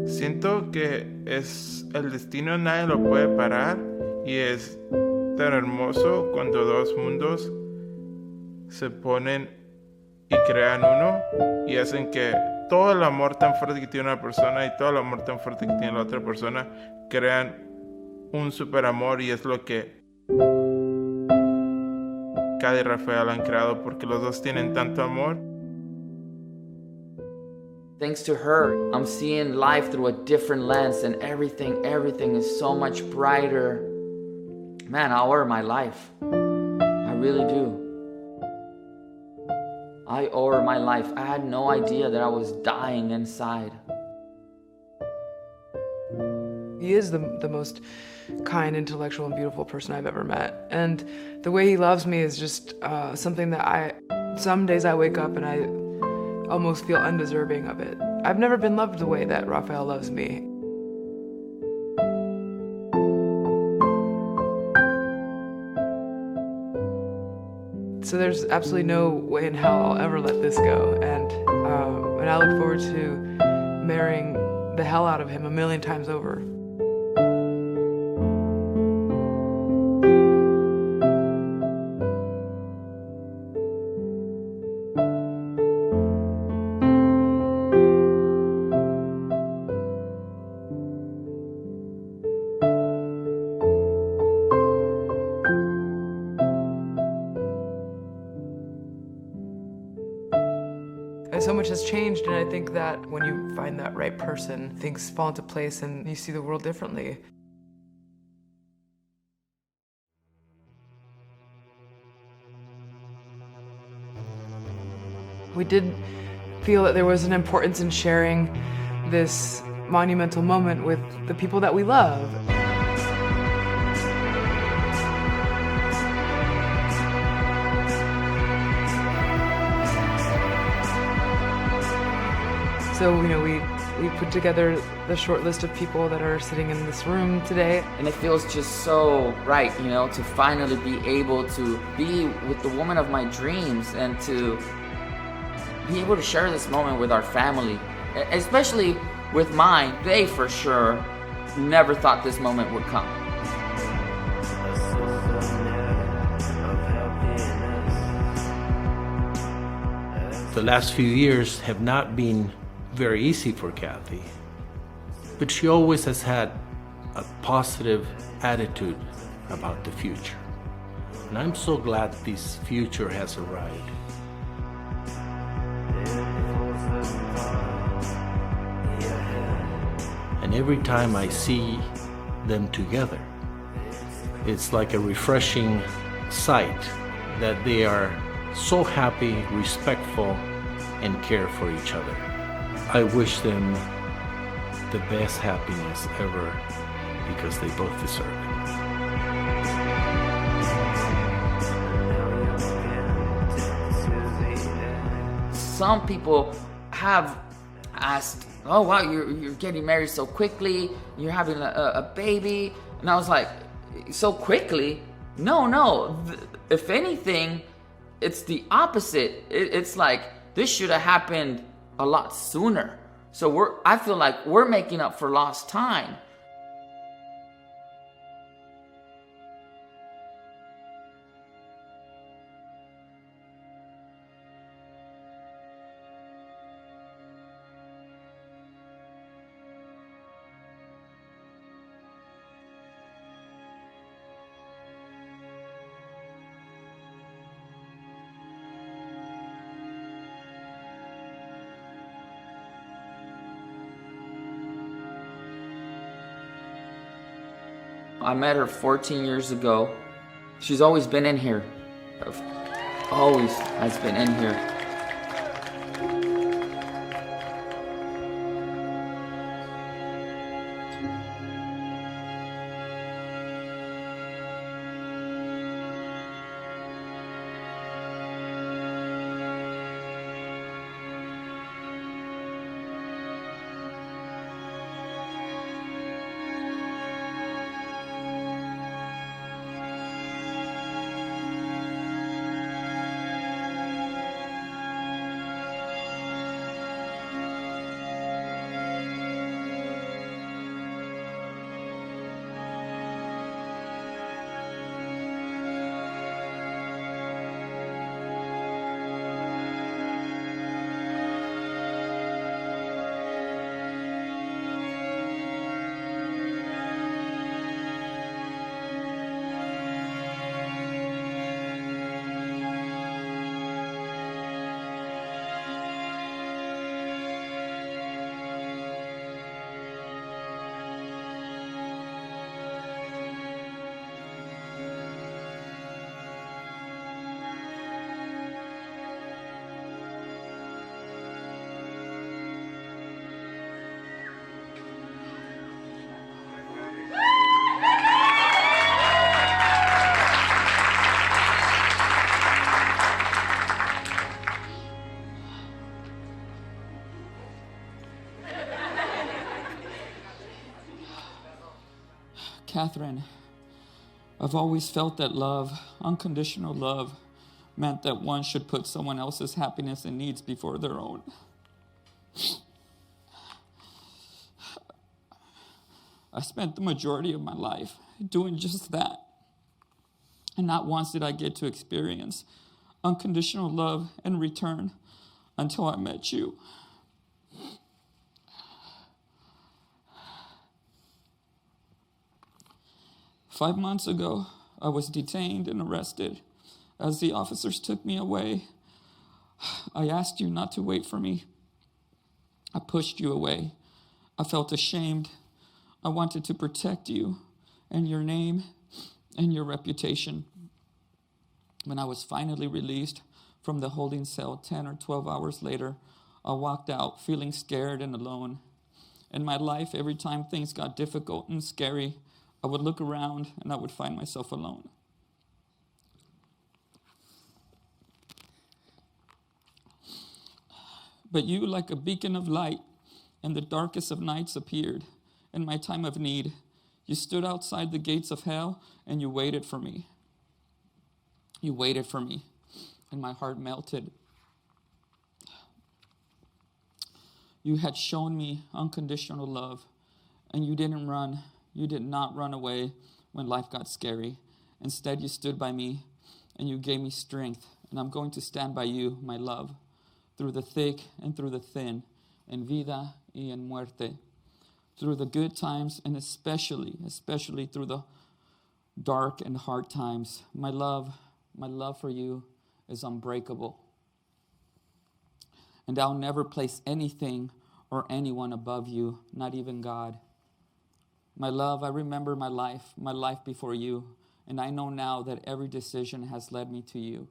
Siento que es el destino, nadie lo puede parar, y es tan hermoso cuando dos mundos se ponen y crean uno y hacen que todo el amor tan fuerte que tiene una persona y todo el amor tan fuerte que tiene la otra persona crean un super amor, y es lo que Cady y Rafael han creado, porque los dos tienen tanto amor. Thanks to her, I'm seeing life through a different lens, and everything is so much brighter. Man, I owe her my life. I really do. I owe her my life. I had no idea that I was dying inside. He is the most kind, intellectual, and beautiful person I've ever met. And the way he loves me is just something that some days I wake up and I almost feel undeserving of it. I've never been loved the way that Rafael loves me. So there's absolutely no way in hell I'll ever let this go. And I look forward to marrying the hell out of him 1,000,000 times over. So much has changed, and I think that when you find that right person, things fall into place and you see the world differently. We did feel that there was an importance in sharing this monumental moment with the people that we love. So, we put together the short list of people that are sitting in this room today. And it feels just so right, to finally be able to be with the woman of my dreams and to be able to share this moment with our family, especially with mine. They for sure never thought this moment would come. The last few years have not been very easy for Kathy, but she always has had a positive attitude about the future. And I'm so glad this future has arrived. And every time I see them together, it's like a refreshing sight that they are so happy, respectful, and care for each other. I wish them the best happiness ever, because they both deserve it. Some people have asked, oh wow, you're getting married so quickly, you're having a baby. And I was like, so quickly? No. If anything, it's the opposite. It's like, this should have happened a lot sooner. So I feel like we're making up for lost time. I met her 14 years ago. She's always been in here. Always has been in here. Catherine, I've always felt that love, unconditional love, meant that one should put someone else's happiness and needs before their own. I spent the majority of my life doing just that. And not once did I get to experience unconditional love in return until I met you. Five months ago, I was detained and arrested. As the officers took me away, I asked you not to wait for me. I pushed you away. I felt ashamed. I wanted to protect you and your name and your reputation. When I was finally released from the holding cell 10 or 12 hours later, I walked out feeling scared and alone. In my life, every time things got difficult and scary, I would look around and I would find myself alone. But you, like a beacon of light in the darkest of nights, appeared. In my time of need, you stood outside the gates of hell and you waited for me. You waited for me, and my heart melted. You had shown me unconditional love, and you didn't run. You did not run away when life got scary. Instead, you stood by me, and you gave me strength, and I'm going to stand by you, my love, through the thick and through the thin, en vida y en muerte, through the good times, and especially through the dark and hard times. My love for you is unbreakable. And I'll never place anything or anyone above you, not even God. My love, I remember my life before you, and I know now that every decision has led me to you.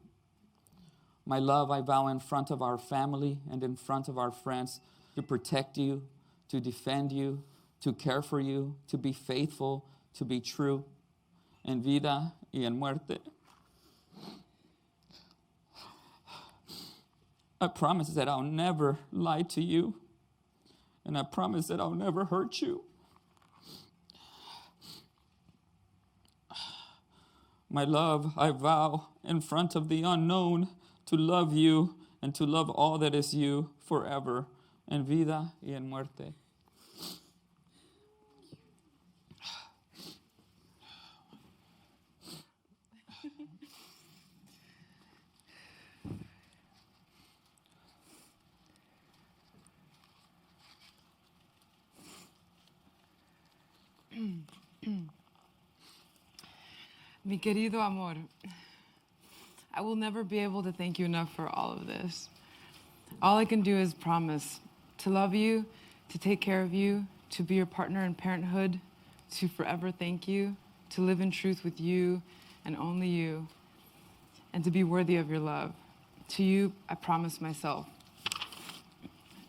My love, I vow in front of our family and in front of our friends to protect you, to defend you, to care for you, to be faithful, to be true, en vida y en muerte. I promise that I'll never lie to you, and I promise that I'll never hurt you. My love, I vow in front of the unknown to love you and to love all that is you forever, en vida y en muerte. Mi querido amor, I will never be able to thank you enough for all of this. All I can do is promise to love you, to take care of you, to be your partner in parenthood, to forever thank you, to live in truth with you and only you, and to be worthy of your love. To you, I promise myself.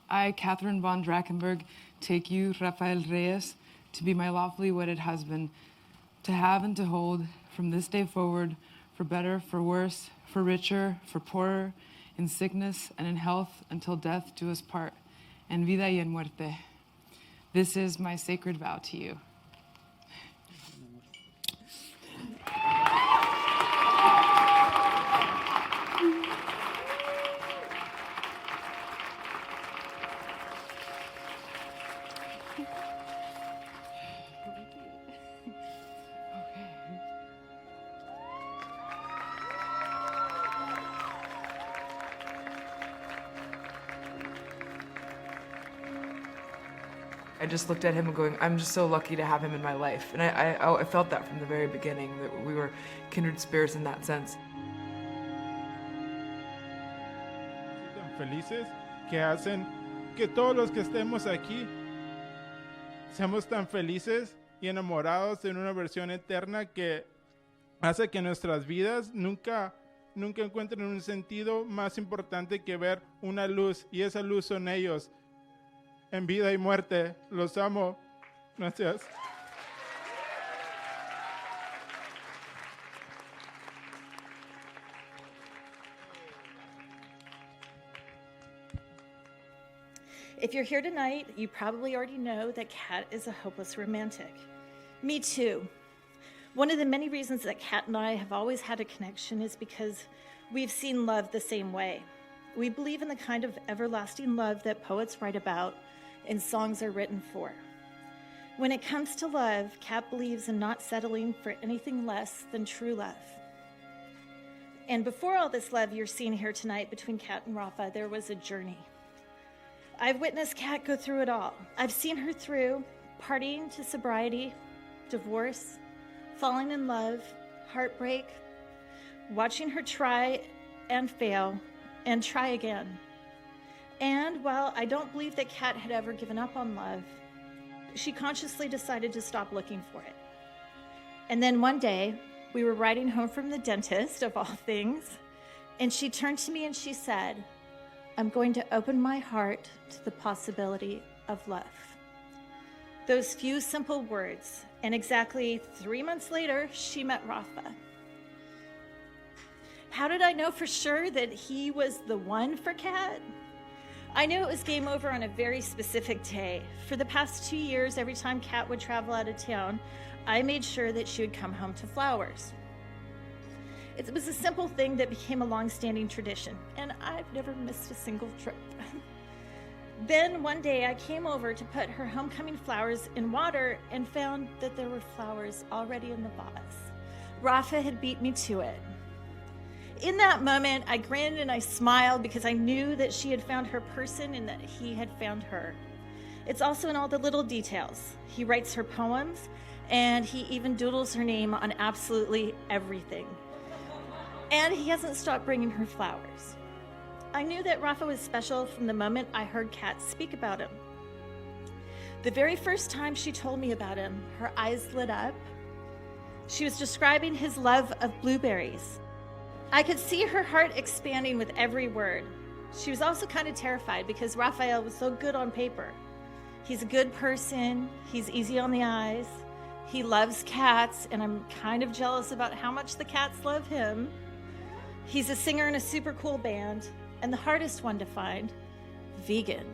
I, Catherine von Drachenberg, take you, Rafael Reyes, to be my lawfully wedded husband, to have and to hold from this day forward, for better, for worse, for richer, for poorer, in sickness and in health, until death do us part, en vida y en muerte. This is my sacred vow to you. I just looked at him and going, I'm just so lucky to have him in my life. And I felt that from the very beginning, that we were kindred spirits in that sense. Tan felices que hacen que todos los que estemos aquí seamos tan felices y enamorados en una versión eterna que hace que nuestras vidas nunca encuentren un sentido más importante que ver una luz, y esa luz son ellos. En vida y muerte, los amo. Gracias. If you're here tonight, you probably already know that Kat is a hopeless romantic. Me too. One of the many reasons that Kat and I have always had a connection is because we've seen love the same way. We believe in the kind of everlasting love that poets write about and songs are written for. When it comes to love, Kat believes in not settling for anything less than true love. And before all this love you're seeing here tonight between Kat and Rafa, there was a journey. I've witnessed Kat go through it all. I've seen her through partying to sobriety, divorce, falling in love, heartbreak, watching her try and fail and try again. And while I don't believe that Kat had ever given up on love, she consciously decided to stop looking for it. And then one day, we were riding home from the dentist, of all things, and she turned to me and she said, "I'm going to open my heart to the possibility of love." Those few simple words, and exactly 3 months later, she met Rafa. How did I know for sure that he was the one for Kat? I knew it was game over on a very specific day. For the past 2 years, every time Kat would travel out of town, I made sure that she would come home to flowers. It was a simple thing that became a long-standing tradition, and I've never missed a single trip. Then one day I came over to put her homecoming flowers in water and found that there were flowers already in the vase. Rafa had beat me to it. In that moment, I grinned and I smiled because I knew that she had found her person and that he had found her. It's also in all the little details. He writes her poems, and he even doodles her name on absolutely everything. And he hasn't stopped bringing her flowers. I knew that Rafa was special from the moment I heard Kat speak about him. The very first time she told me about him, her eyes lit up. She was describing his love of blueberries. I could see her heart expanding with every word. She was also kind of terrified because Raphael was so good on paper. He's a good person, he's easy on the eyes, he loves cats, and I'm kind of jealous about how much the cats love him. He's a singer in a super cool band, and the hardest one to find, vegan.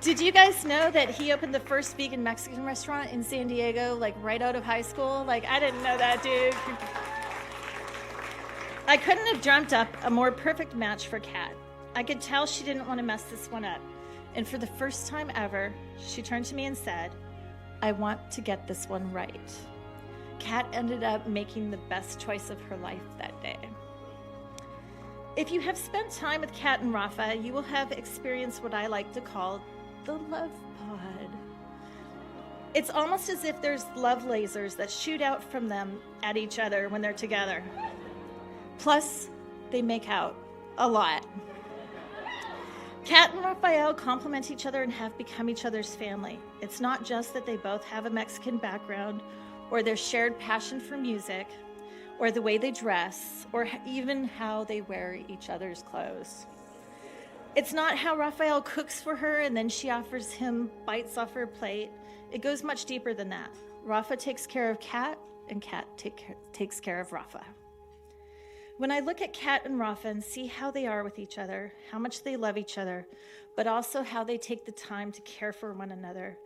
Did you guys know that he opened the first vegan Mexican restaurant in San Diego, like right out of high school? Like, I didn't know that, dude. I couldn't have dreamt up a more perfect match for Kat. I could tell she didn't want to mess this one up. And for the first time ever, she turned to me and said, "I want to get this one right." Kat ended up making the best choice of her life that day. If you have spent time with Kat and Rafa, you will have experienced what I like to call the love pod. It's almost as if there's love lasers that shoot out from them at each other when they're together. Plus, they make out a lot. Kat and Raphael complement each other and have become each other's family. It's not just that they both have a Mexican background, or their shared passion for music, or the way they dress, or even how they wear each other's clothes. It's not how Raphael cooks for her and then she offers him bites off her plate. It goes much deeper than that. Rafa takes care of Kat, and Kat takes care of Rafa. When I look at Kat and Rafa and see how they are with each other, how much they love each other, but also how they take the time to care for one another,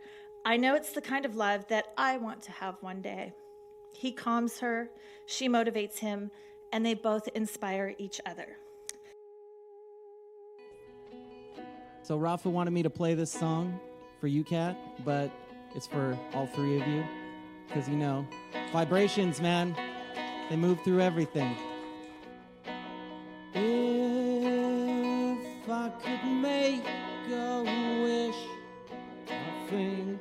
I know it's the kind of love that I want to have one day. He calms her, she motivates him, and they both inspire each other. So Rafa wanted me to play this song for you, Kat, but it's for all three of you. Because, you know, vibrations, man, they move through everything. If I could make a wish, I think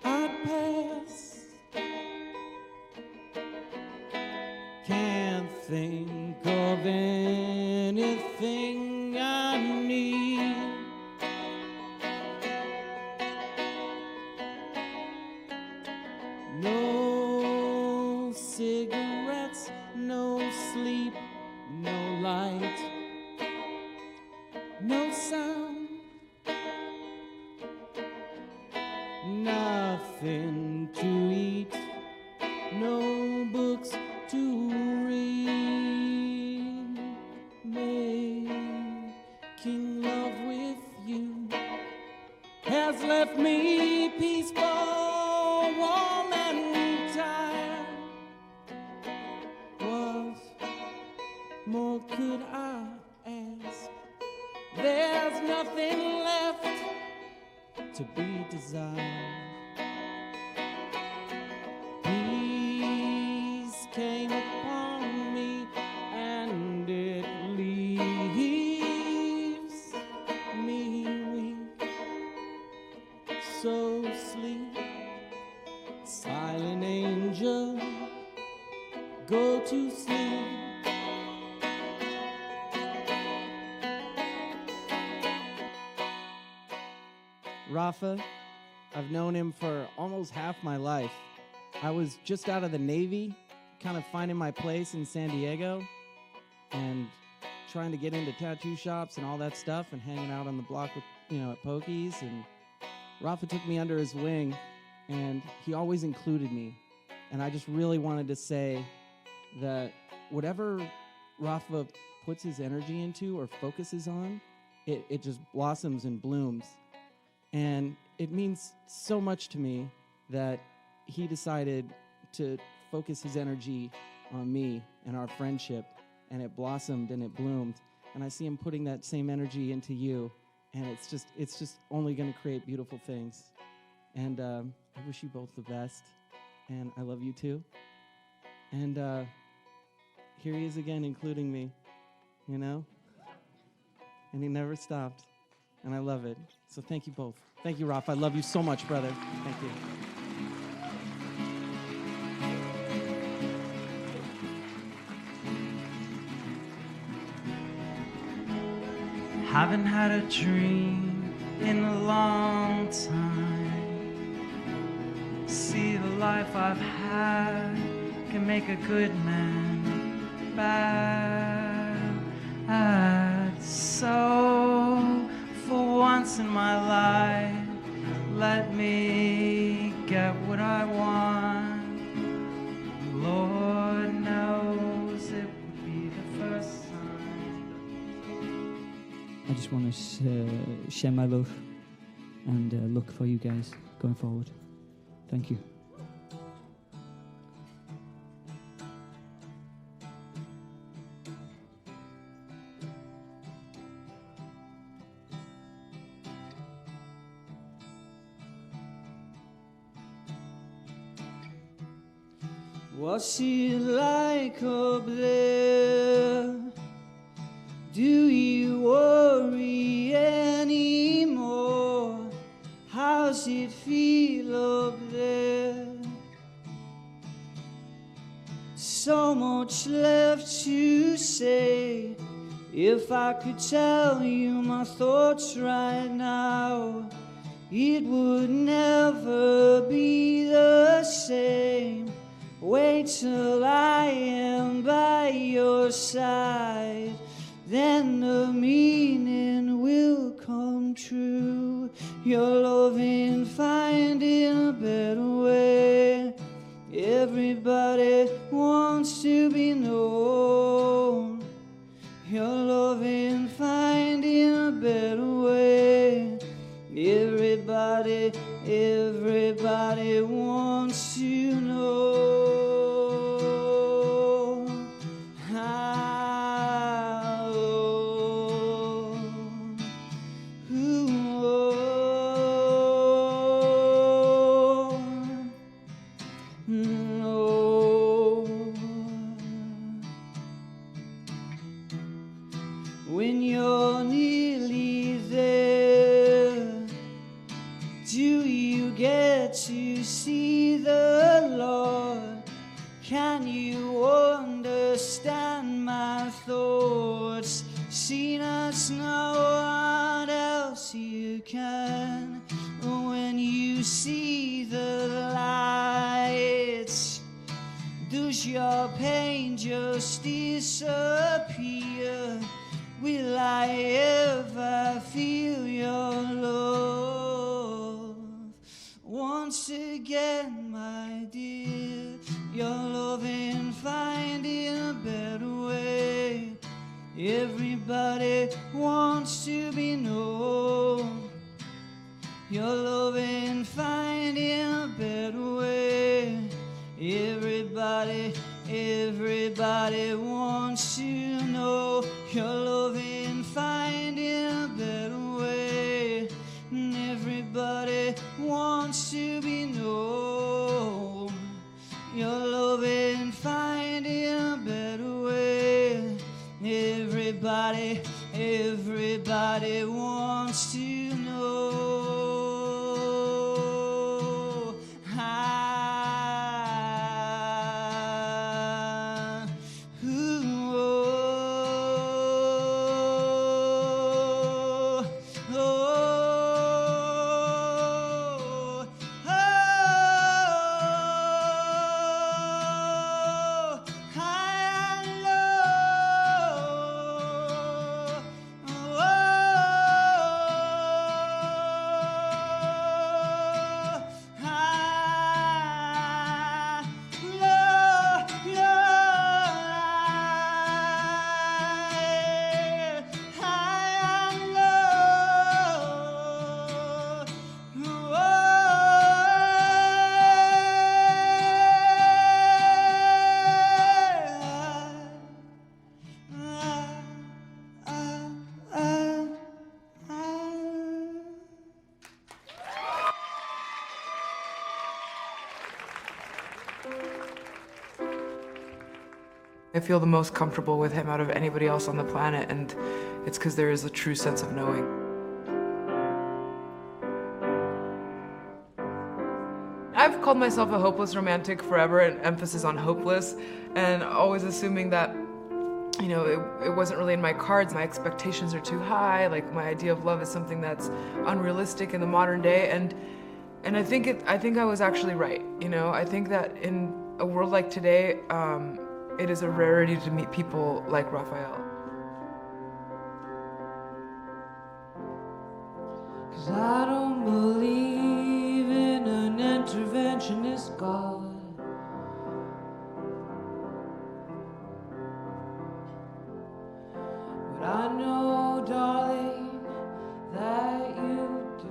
I'd pass. Can't think of anything I need. No cigarettes, no sleep, no light, no sound, nothing to eat, no books to read. Making love with you has more could I ask? There's nothing left to be desired. Peace came upon me and it leaves me weak. So sleep, silent angel, go to sleep. Rafa, I've known him for almost half my life. I was just out of the Navy, kind of finding my place in San Diego and trying to get into tattoo shops and all that stuff and hanging out on the block with, at Pokey's. And Rafa took me under his wing and he always included me. And I just really wanted to say that whatever Rafa puts his energy into or focuses on, it just blossoms and blooms. And it means so much to me that he decided to focus his energy on me and our friendship, and it blossomed and it bloomed. And I see him putting that same energy into you, and it's just only going to create beautiful things. And I wish you both the best, and I love you too. And here he is again, including me, and he never stopped, and I love it. So thank you both. Thank you, Rafa. I love you so much, brother. Thank you. Haven't had a dream in a long time. See, the life I've had can make a good man bad. So, for once in my life, let me get what I want. Lord knows it would be the first time. I just want to share my love and look for you guys going forward. Thank you. What's it like up there? Do you worry anymore? How's it feel up there? So much left to say. If I could tell you my thoughts right now, it would never be the same. Wait till I am by your side, then the meaning will come true. Your loving finding a better way. Everybody wants to be known. Your loving finding a better way. Everybody wants to know. When you're nearly there, do you get to see the Lord? Can you understand my thoughts? See, that's not what else you can. When you see the lights, does your pain just disappear? Will I ever feel your love once again, my dear? Your loving finding a better way. Everybody wants to be known. Your loving finding a better way. Everybody everybody wants to know your loving, finding a better way. And everybody wants to be known. Your loving, finding a better way. Everybody wants to know. I feel the most comfortable with him out of anybody else on the planet, and it's because there is a true sense of knowing. I've called myself a hopeless romantic forever, an emphasis on hopeless, and always assuming that, you know, it wasn't really in my cards. My expectations are too high. Like, my idea of love is something that's unrealistic in the modern day, and I think I was actually right. You know, I think that in a world like today, it is a rarity to meet people like Raphael. 'Cause I don't believe in an interventionist God. But I know, darling, that you do.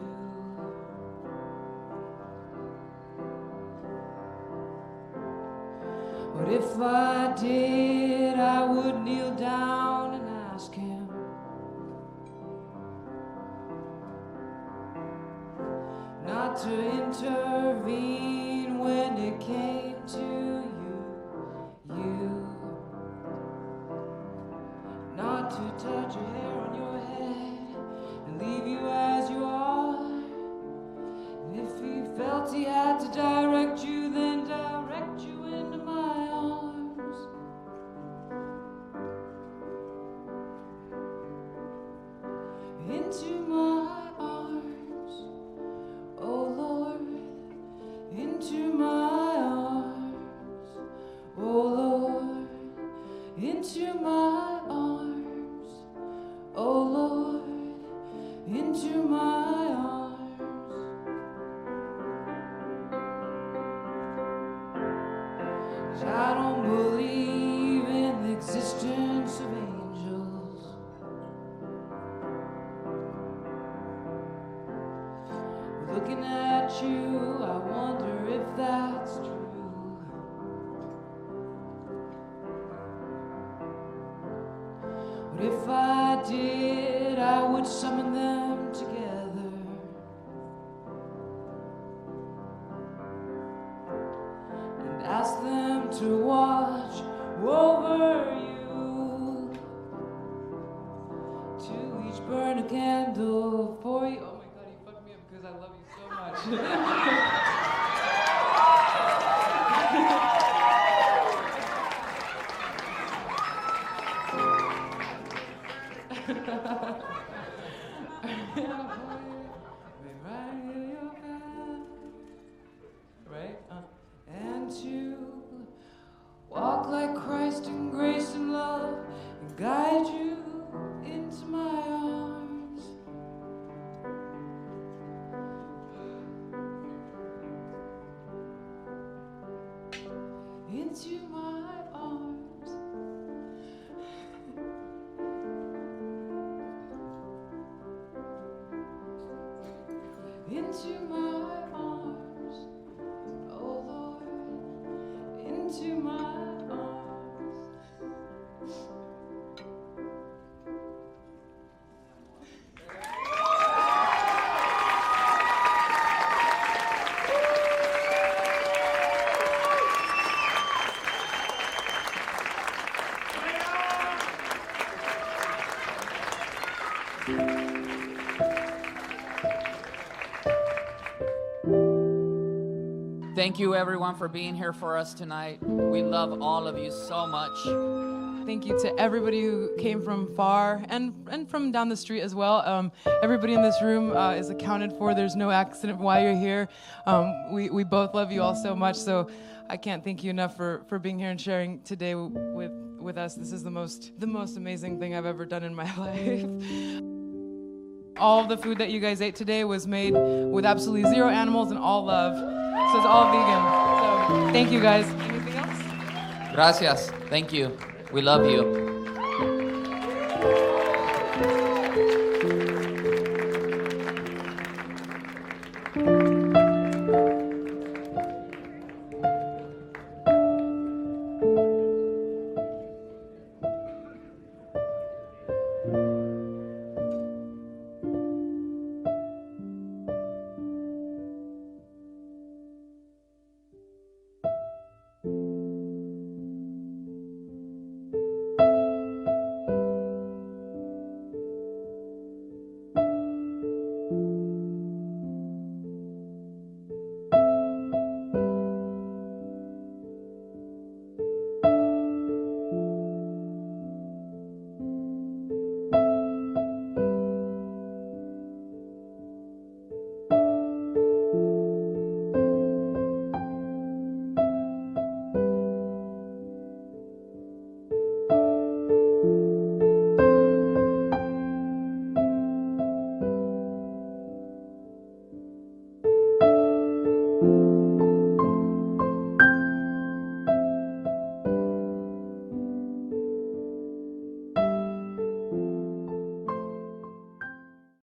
But if I did, I would kneel down and ask him not to intervene when it came to you, not to touch a hair on your head and leave you as you are. And if he felt he had to direct you, then direct you into my arms. Into my arms, oh Lord, into my arms, oh Lord, into my arms, oh Lord, into my arms. 'Cause I don't believe in the existence of angels. Looking at you, I wonder if that's true. But if I did, I would summon them together and ask them to watch over you, to each burn a candle for you. Oh my God, you fucked me up because I love you so much. Right? And to walk like Christ in grace and love and guide you into my arms. Into my arms. Into my arms, oh Lord, into my Thank you, everyone, for being here for us tonight. We love all of you so much. Thank you to everybody who came from far and from down the street as well. Everybody in this room is accounted for. There's no accident why you're here. We both love you all so much, so I can't thank you enough for being here and sharing today with us. This is the most amazing thing I've ever done in my life. All of the food that you guys ate today was made with absolutely zero animals and all love. So it's all vegan. So thank you guys. Anything else? Gracias. Thank you. We love you.